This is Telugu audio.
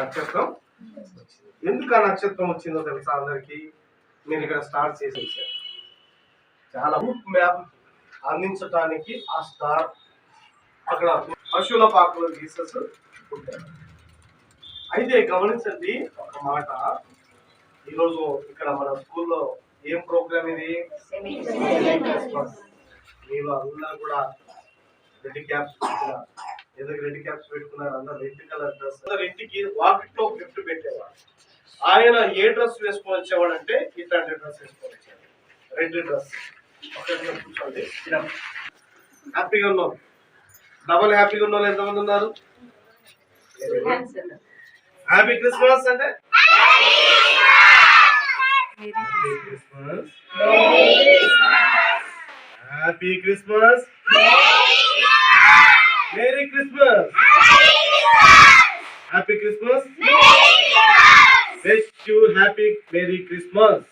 నక్షత్రం వచ్చింది. ఎందుకు ఆ నక్షత్రం వచ్చిందో తెలుసా అందరికి? మీరు ఇక్కడ స్టార్ చేసేసారు. చాలా రూట్ మ్యాప్ అందించడానికి ఆ స్టార్ అక్కడ పశువుల పాకలో జీసస్ పుట్టారు. అయితే గమనించండి ఒక మాట, ఈరోజు ఇక్కడ మన స్కూల్లో ఏం ప్రోగ్రామ్ ఇది? మీరు అందరూ కూడా రెడ్ క్యాప్స్ పెట్టుకున్నారు. ఎందుకు రెడ్ క్యాప్స్ పెట్టుకున్నారు? అందరూ రెడ్ కలర్ డ్రెస్. ఇంటికి వాకిట్లో గిఫ్ట్ పెట్టేవాడు. ఆయన ఏ డ్రెస్ వేసుకొని వచ్చేవాడు అంటే ఇట్లాంటి డ్రెస్ వేసుకొని వచ్చాడు, రెడ్ డ్రెస్. కూర్చోండి, హ్యాపీగా ఉన్నాం. డబల్ హ్యాపీగా ఉన్న వాళ్ళు ఎంతమంది ఉన్నారు? హ్యాపీ క్రిస్మస్ అంటే happy Christmas, merry Christmas, happy Christmas, wish you happy merry Christmas.